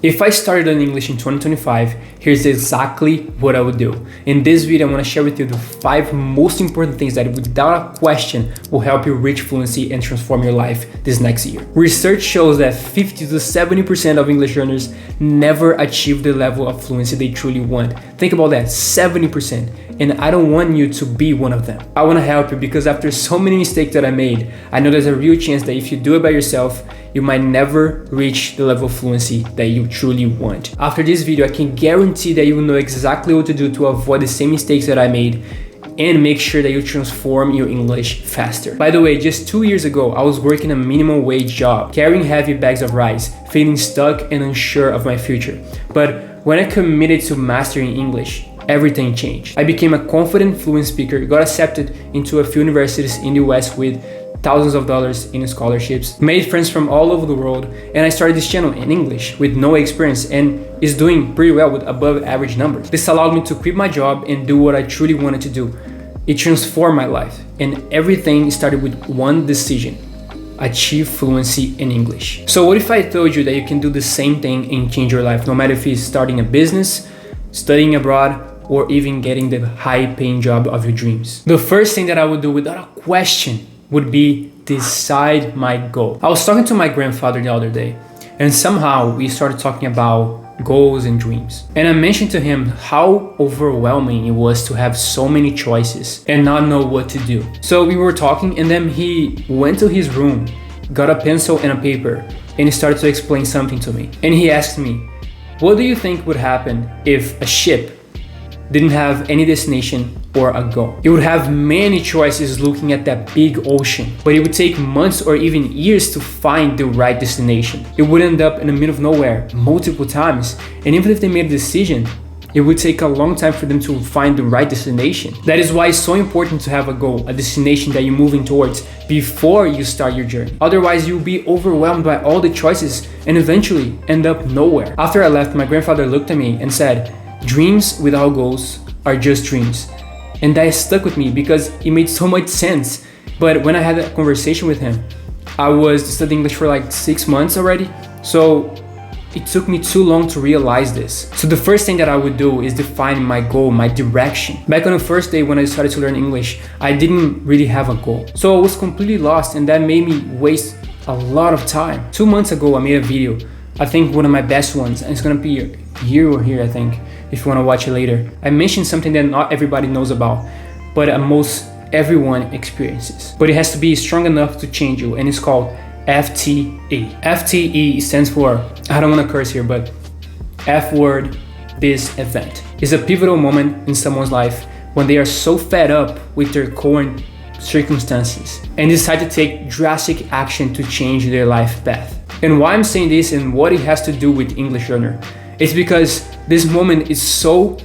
If I started learning English in 2025, here's exactly what I would do. In this video, I want to share with you the 5 most important things that without a question will help you reach fluency and transform your life this next year. Research shows that 50 to 70% of English learners never achieve the level of fluency they truly want. Think about that, 70%. And I don't want you to be one of them. I want to help you because after so many mistakes that I made, I know there's a real chance that if you do it by yourself, you might never reach the level of fluency that you truly want. After this video, I can guarantee that you will know exactly what to do to avoid the same mistakes that I made and make sure that you transform your English faster. By the way, just 2 years ago, I was working a minimum wage job, carrying heavy bags of rice, feeling stuck and unsure of my future. But when I committed to mastering English, everything changed. I became a confident, fluent speaker, got accepted into a few universities in the US with thousands of dollars in scholarships, made friends from all over the world, and I started this channel in English with no experience and is doing pretty well with above average numbers. This allowed me to quit my job and do what I truly wanted to do. It transformed my life, and everything started with one decision: achieve fluency in English. So what if I told you that you can do the same thing and change your life, no matter if it's starting a business, studying abroad, or even getting the high-paying job of your dreams? The first thing that I would do without a question would be decide my goal. I was talking to my grandfather the other day, and somehow we started talking about goals and dreams. And I mentioned to him how overwhelming it was to have so many choices and not know what to do. So we were talking, and then he went to his room, got a pencil and a paper, and he started to explain something to me. And he asked me, what do you think would happen if a ship didn't have any destination or a goal? It would have many choices looking at that big ocean, but it would take months or even years to find the right destination. It would end up in the middle of nowhere multiple times, and even if they made a decision, it would take a long time for them to find the right destination. That is why it's so important to have a goal, a destination that you're moving towards before you start your journey. Otherwise, you'll be overwhelmed by all the choices and eventually end up nowhere. After I left, my grandfather looked at me and said, "Dreams without goals are just dreams." And that stuck with me because it made so much sense. But when I had a conversation with him, I was studying English for like 6 months already. So it took me too long to realize this. So the first thing that I would do is define my goal, my direction. Back on the first day when I started to learn English, I didn't really have a goal. So I was completely lost, and that made me waste a lot of time. 2 months ago, I made a video, I think one of my best ones, and it's gonna be here or here, I think, if you wanna watch it later. I mentioned something that not everybody knows about, but most everyone experiences. But it has to be strong enough to change you, and it's called FTE. FTE stands for, I don't wanna curse here, but F word, this event. It's a pivotal moment in someone's life when they are so fed up with their current circumstances and decide to take drastic action to change their life path. And why I'm saying this and what it has to do with English learner, it's because this moment is so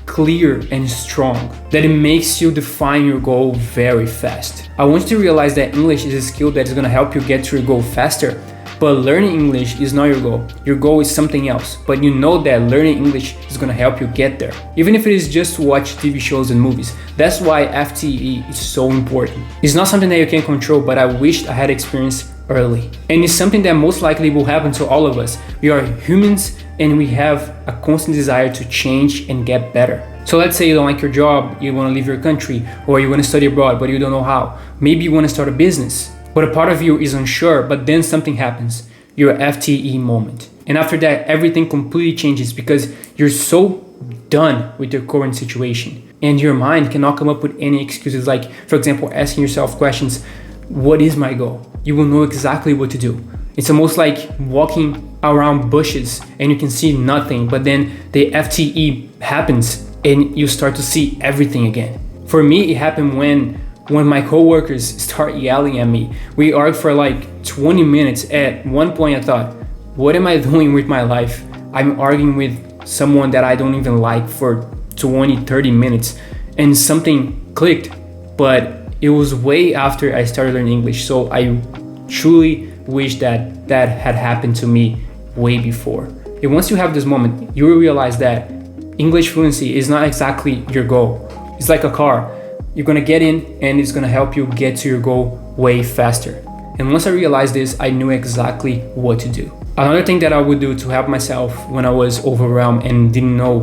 clear and strong that it makes you define your goal very fast. I want you to realize that English is a skill that is going to help you get to your goal faster, but learning English is not your goal. Your goal is something else, but you know that learning English is going to help you get there, even if it is just to watch TV shows and movies. That's why FTE is so important. It's not something that you can control, but I wished I had experienced early. And it's something that most likely will happen to all of us. We are humans and we have a constant desire to change and get better. So let's say you don't like your job, you want to leave your country, or you want to study abroad, but you don't know how. Maybe you want to start a business, but a part of you is unsure, but then something happens, your FTE moment. And after that, everything completely changes because you're so done with your current situation. And your mind cannot come up with any excuses, like, for example, asking yourself questions, what is my goal? You will know exactly what to do. It's almost like walking around bushes and you can see nothing, but then the FTE happens and you start to see everything again. For me, it happened when my coworkers start yelling at me. We argued for like 20 minutes. At one point I thought, what am I doing with my life? I'm arguing with someone that I don't even like for 20, 30 minutes, and something clicked, but it was way after I started learning English. So I truly wish that that had happened to me way before. And once you have this moment, you will realize that English fluency is not exactly your goal. It's like a car. You're gonna get in and it's gonna help you get to your goal way faster. And once I realized this, I knew exactly what to do. Another thing that I would do to help myself when I was overwhelmed and didn't know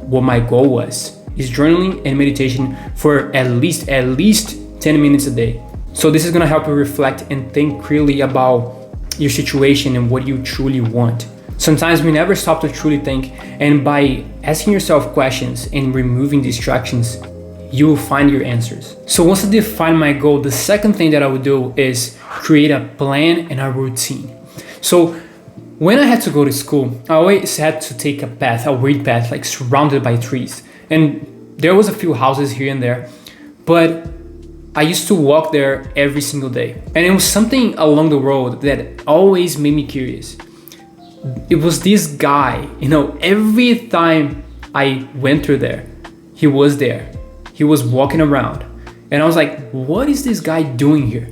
what my goal was is journaling and meditation for at least 10 minutes a day. So this is gonna help you reflect and think clearly about your situation and what you truly want. Sometimes we never stop to truly think, and by asking yourself questions and removing distractions, you will find your answers. So once I define my goal, the second thing that I would do is create a plan and a routine. So when I had to go to school, I always had to take a weird path, like surrounded by trees. And there was a few houses here and there, but I used to walk there every single day. And it was something along the road that always made me curious. It was this guy, every time I went through there, he was there. He was walking around. And I was like, what is this guy doing here?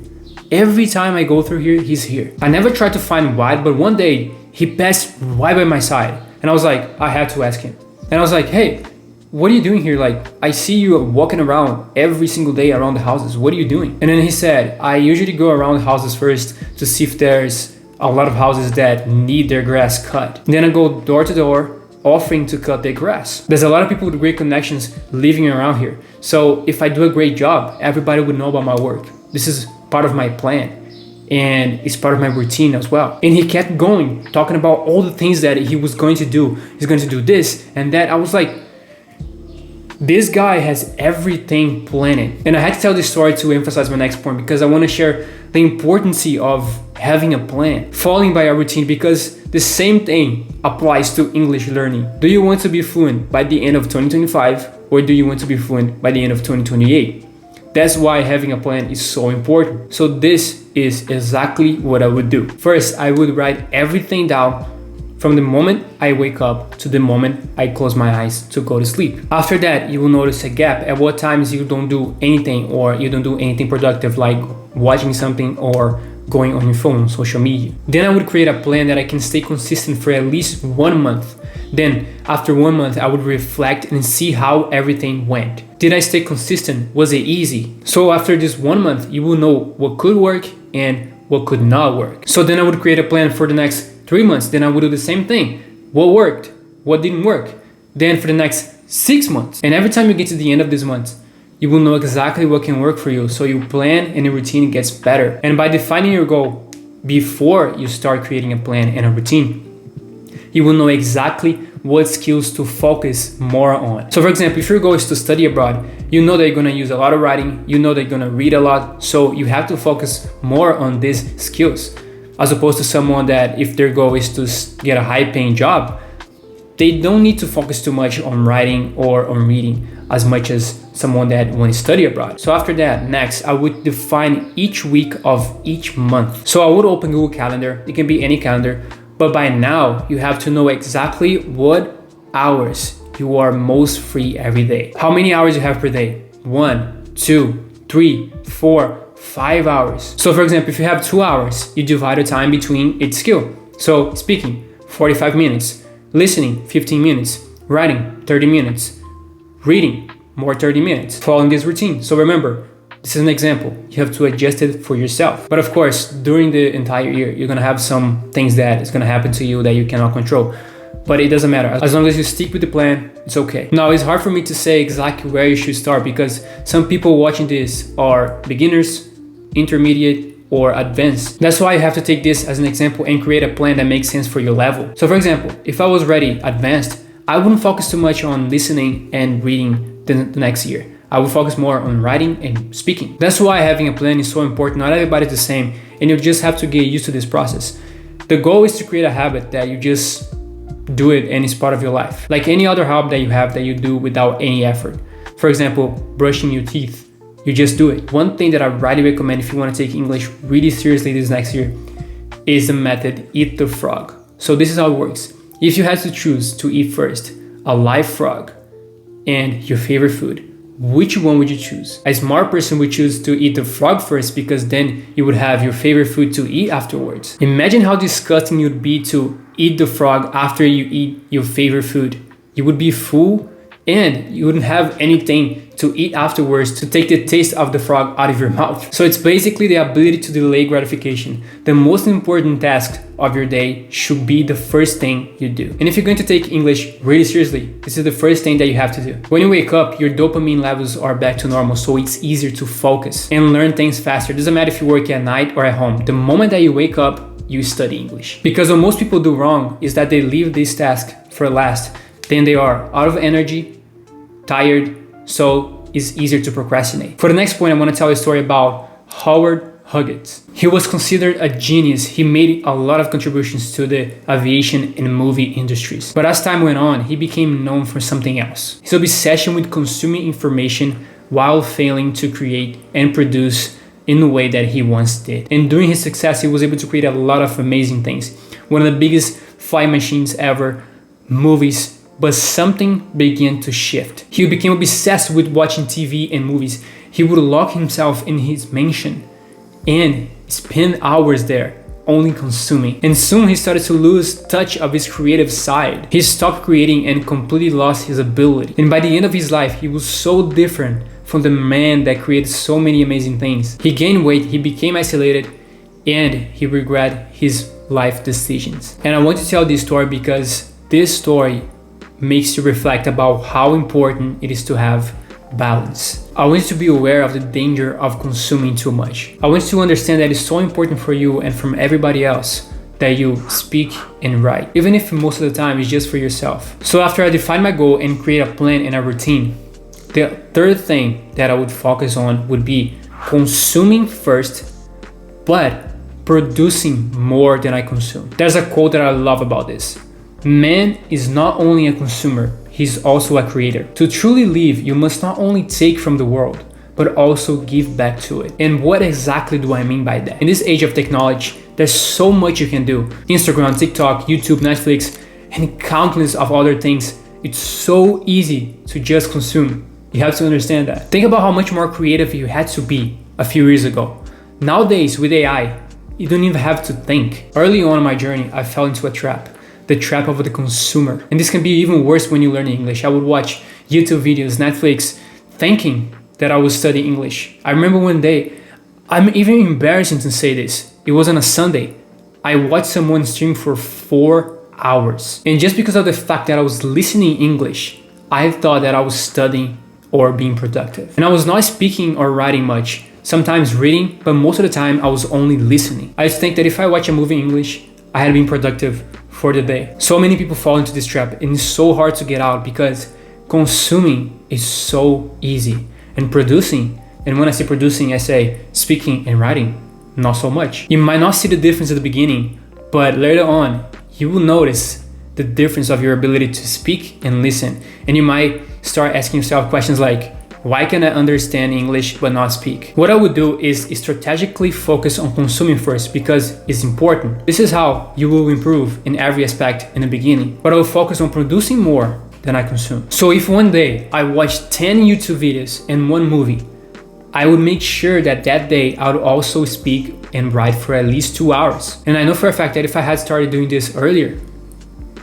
Every time I go through here, he's here. I never tried to find why, but one day he passed right by my side. And I was like, I had to ask him. And I was like, hey, what are you doing here? Like, I see you walking around every single day around the houses. What are you doing? And then he said, I usually go around the houses first to see if there's a lot of houses that need their grass cut. Then I go door to door offering to cut their grass. There's a lot of people with great connections living around here. So if I do a great job, everybody would know about my work. This is part of my plan, and it's part of my routine as well. And he kept going, talking about all the things that he was going to do. He's going to do this and that. I was like, this guy has everything planned. And I had to tell this story to emphasize my next point, because I want to share the importance of having a plan, following by a routine, because the same thing applies to English learning. Do you want to be fluent by the end of 2025, or do you want to be fluent by the end of 2028? That's why having a plan is so important. So this is exactly what I would do. First, I would write everything down from the moment I wake up to the moment I close my eyes to go to sleep. After that, you will notice a gap at what times you don't do anything, or you don't do anything productive, like watching something or going on your phone, social media. Then I would create a plan that I can stay consistent for at least 1 month. Then after 1 month, I would reflect and see how everything went. Did I stay consistent? Was it easy? So after this 1 month, you will know what could work and what could not work. So then I would create a plan for the next 3 months. Then I would do the same thing. What worked? What didn't work? Then for the next 6 months. And every time you get to the end of this month, you will know exactly what can work for you. So you plan and your routine gets better. And by defining your goal before you start creating a plan and a routine, you will know exactly what skills to focus more on. So for example, if your goal is to study abroad, you know that you're gonna use a lot of writing, you know that you're gonna read a lot, so you have to focus more on these skills, as opposed to someone that if their goal is to get a high-paying job, they don't need to focus too much on writing or on reading as much as someone that wants to study abroad. So after that, next, I would define each week of each month. So I would open Google Calendar. It can be any calendar, but by now you have to know exactly what hours you are most free every day. How many hours you have per day? 1, 2, 3, 4, 5 hours. So for example, if you have 2 hours, you divide the time between each skill. So speaking, 45 minutes, listening, 15 minutes, writing, 30 minutes, reading, more 30 minutes, following this routine. So remember, this is an example. You have to adjust it for yourself. But of course, during the entire year, you're gonna have some things that is gonna happen to you that you cannot control. But it doesn't matter. As long as you stick with the plan, it's okay. Now, it's hard for me to say exactly where you should start, because some people watching this are beginners, intermediate, or advanced. That's why you have to take this as an example and create a plan that makes sense for your level. So for example, if I was ready advanced, I wouldn't focus too much on listening and reading the next year. I would focus more on writing and speaking. That's why having a plan is so important. Not everybody's the same, and you just have to get used to this process. The goal is to create a habit that you just do it and it's part of your life. Like any other habit that you have that you do without any effort. For example, brushing your teeth. You just do it. One thing that I highly recommend if you want to take English really seriously this next year is the method Eat the Frog. So this is how it works. If you had to choose to eat first a live frog and your favorite food, which one would you choose? A smart person would choose to eat the frog first, because then you would have your favorite food to eat afterwards. Imagine how disgusting it would be to eat the frog after you eat your favorite food. You would be full and you wouldn't have anything to eat afterwards to take the taste of the frog out of your mouth. So it's basically the ability to delay gratification. The most important task of your day should be the first thing you do. And if you're going to take English really seriously, this is the first thing that you have to do. When you wake up, your dopamine levels are back to normal, so it's easier to focus and learn things faster. It doesn't matter if you work at night or at home. The moment that you wake up, you study English. Because what most people do wrong is that they leave this task for last. Then they are out of energy, tired, so it's easier to procrastinate. For the next point, I want to tell you a story about Howard Hughes. He was considered a genius. He made a lot of contributions to the aviation and movie industries. But as time went on, he became known for something else. His obsession with consuming information while failing to create and produce in the way that he once did. And during his success, he was able to create a lot of amazing things. One of the biggest flight machines ever, movies, but something began to shift. He became obsessed with watching TV and movies. He would lock himself in his mansion and spend hours there only consuming. And soon he started to lose touch of his creative side. He stopped creating and completely lost his ability. And by the end of his life, he was so different from the man that created so many amazing things. He gained weight, he became isolated, and he regretted his life decisions. And I want to tell this story because this story makes you reflect about how important it is to have balance. I want you to be aware of the danger of consuming too much. I want you to understand that it's so important for you and from everybody else that you speak and write, even if most of the time it's just for yourself. So after I define my goal and create a plan and a routine, the third thing that I would focus on would be consuming first, but producing more than I consume. There's a quote that I love about this. Man is not only a consumer, he's also a creator. To truly live, you must not only take from the world, but also give back to it. And what exactly do I mean by that? In this age of technology, there's so much you can do. Instagram, TikTok, YouTube, Netflix, and countless of other things. It's so easy to just consume. You have to understand that. Think about how much more creative you had to be a few years ago. Nowadays, with AI, you don't even have to think. Early on in my journey, I fell into a trap. The trap of the consumer. And this can be even worse when you learn English. I would watch YouTube videos, Netflix, thinking that I was studying English. I remember one day, I'm even embarrassed to say this. It was on a Sunday. I watched someone stream for 4 hours. And just because of the fact that I was listening English, I thought that I was studying or being productive. And I was not speaking or writing much. Sometimes reading, but most of the time I was only listening. I just think that if I watch a movie in English, I had been productive for the day. So many people fall into this trap and it's so hard to get out because consuming is so easy and producing, and when I say producing, I say speaking and writing, not so much. You might not see the difference at the beginning, but later on, you will notice the difference of your ability to speak and listen. And you might start asking yourself questions like, why can I understand English but not speak? What I would do is strategically focus on consuming first because it's important. This is how you will improve in every aspect in the beginning. But I will focus on producing more than I consume. So if one day I watch 10 YouTube videos and one movie, I would make sure that that day I would also speak and write for at least 2 hours. And I know for a fact that if I had started doing this earlier,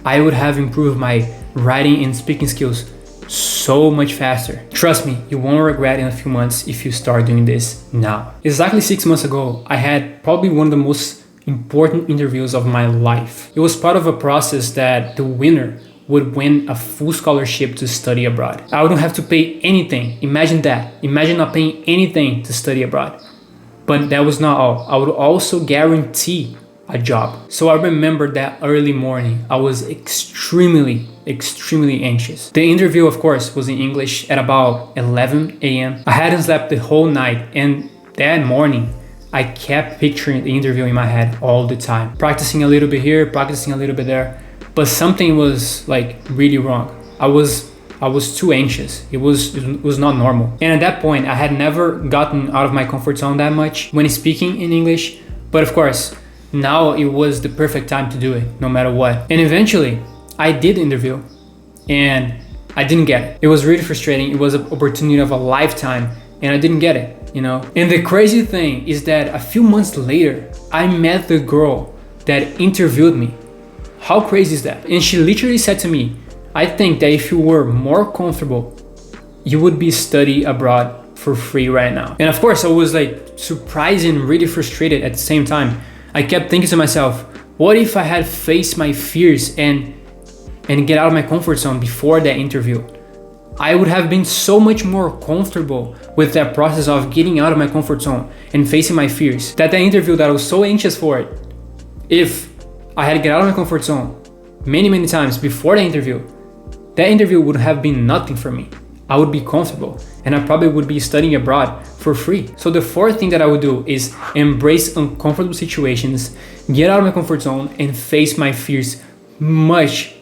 I would have improved my writing and speaking skills so much faster. Trust me, you won't regret in a few months if you start doing this now. Exactly 6 months ago, I had probably one of the most important interviews of my life. It was part of a process that the winner would win a full scholarship to study abroad. I wouldn't have to pay anything. Imagine that. Imagine not paying anything to study abroad. But that was not all. I would also guarantee a job. So I remember that early morning, I was extremely anxious. The interview, of course, was in English at about 11 a.m. I hadn't slept the whole night, and that morning, I kept picturing the interview in my head all the time. Practicing a little bit here, practicing a little bit there, but something was like really wrong. I was too anxious. It was not normal. And at that point, I had never gotten out of my comfort zone that much when speaking in English, but of course, now it was the perfect time to do it, no matter what. And eventually, I did the interview, and I didn't get it. It was really frustrating. It was an opportunity of a lifetime, and I didn't get it, you know? And the crazy thing is that a few months later, I met the girl that interviewed me. How crazy is that? And she literally said to me, I think that if you were more comfortable, you would be studying abroad for free right now. And of course, I was like surprised and really frustrated at the same time. I kept thinking to myself, what if I had faced my fears and get out of my comfort zone before that interview? I would have been so much more comfortable with that process of getting out of my comfort zone and facing my fears. That interview that I was so anxious for it, if I had to get out of my comfort zone many times before the interview, that interview would have been nothing for me. I would be comfortable and I probably would be studying abroad for free. So the fourth thing that I would do is embrace uncomfortable situations, get out of my comfort zone and face my fears much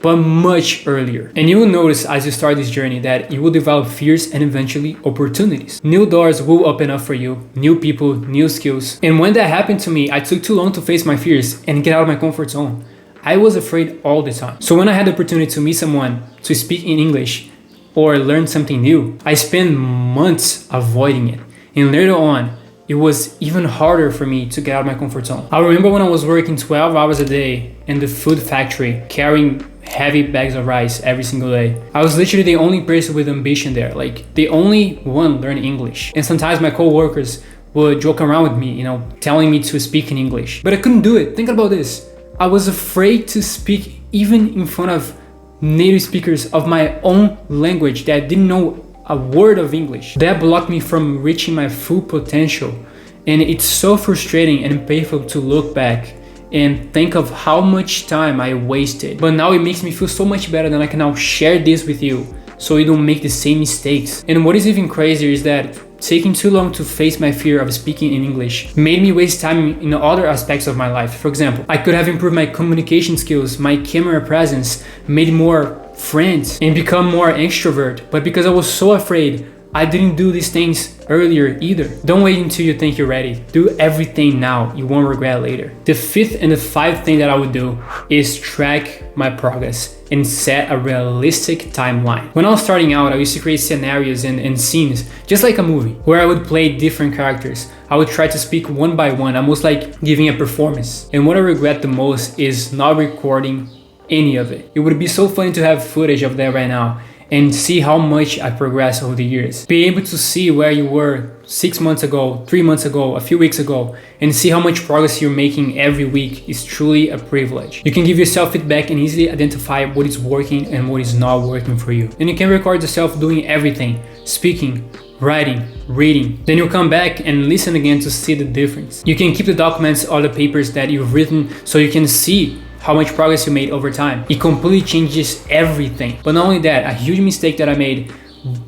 earlier. And you will notice as you start this journey that you will develop fears and eventually opportunities. New doors will open up for you, new people, new skills. And when that happened to me, I took too long to face my fears and get out of my comfort zone. I was afraid all the time. So when I had the opportunity to meet someone, to speak in English, or learn something new, I spent months avoiding it. And later on, it was even harder for me to get out of my comfort zone. I remember when I was working 12 hours a day in the food factory, carrying heavy bags of rice every single day. I was literally the only person with ambition there, like the only one learning English. And sometimes my co-workers would joke around with me, telling me to speak in English. But I couldn't do it. Think about this. I was afraid to speak even in front of native speakers of my own language that didn't know a word of English. That blocked me from reaching my full potential. And it's so frustrating and painful to look back and think of how much time I wasted. But now it makes me feel so much better that I can now share this with you so you don't make the same mistakes. And what is even crazier is that taking too long to face my fear of speaking in English made me waste time in other aspects of my life. For example, I could have improved my communication skills, my camera presence, made more friends, and become more extrovert. But because I was so afraid, I didn't do these things earlier either. Don't wait until you think you're ready. Do everything now. You won't regret later. The fifth and the fifth thing that I would do is track my progress and set a realistic timeline. When I was starting out, I used to create scenarios and scenes, just like a movie, where I would play different characters. I would try to speak one by one, almost like giving a performance. And what I regret the most is not recording any of it. It would be so funny to have footage of that right now and see how much I progressed over the years. Be able to see where you were 6 months ago, 3 months ago, a few weeks ago, and see how much progress you're making every week is truly a privilege. You can give yourself feedback and easily identify what is working and what is not working for you. And you can record yourself doing everything, speaking, writing, reading. Then you'll come back and listen again to see the difference. You can keep the documents or the papers that you've written so you can see how much progress you made over time. It completely changes everything. But not only that, a huge mistake that I made,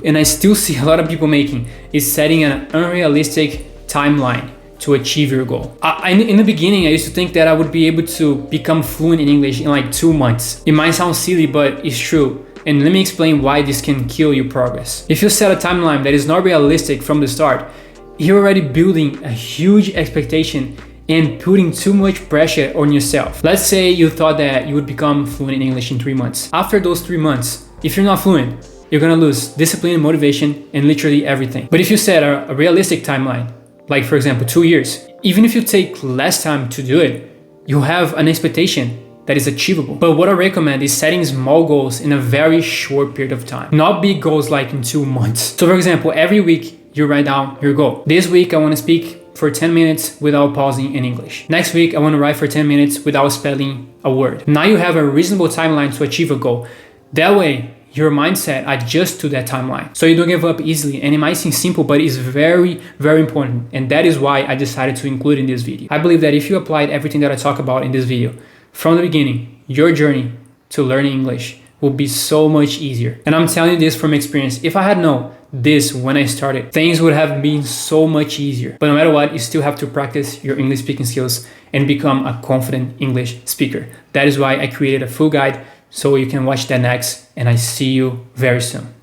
and I still see a lot of people making, is setting an unrealistic timeline to achieve your goal. In the beginning, I used to think that I would be able to become fluent in English in like 2 months. It might sound silly, but it's true. And let me explain why this can kill your progress. If you set a timeline that is not realistic from the start, you're already building a huge expectation and putting too much pressure on yourself. Let's say you thought that you would become fluent in English in 3 months. After those 3 months, if you're not fluent, you're gonna lose discipline, motivation, and literally everything. But if you set a realistic timeline, like for example 2 years, even if you take less time to do it, you have an expectation that is achievable. But what I recommend is setting small goals in a very short period of time, not big goals like in 2 months. So for example, every week you write down your goal. This week I wanna speak for 10 minutes without pausing in English. Next week, I want to write for 10 minutes without spelling a word. Now you have a reasonable timeline to achieve a goal. That way, your mindset adjusts to that timeline. So you don't give up easily. And it might seem simple, but it's very, very important. And that is why I decided to include in this video. I believe that if you applied everything that I talk about in this video, from the beginning, your journey to learning English will be so much easier. And I'm telling you this from experience. If I had known this when I started, things would have been so much easier. But no matter what, you still have to practice your English speaking skills and become a confident English speaker. That is why I created a full guide so you can watch that next, and I see you very soon.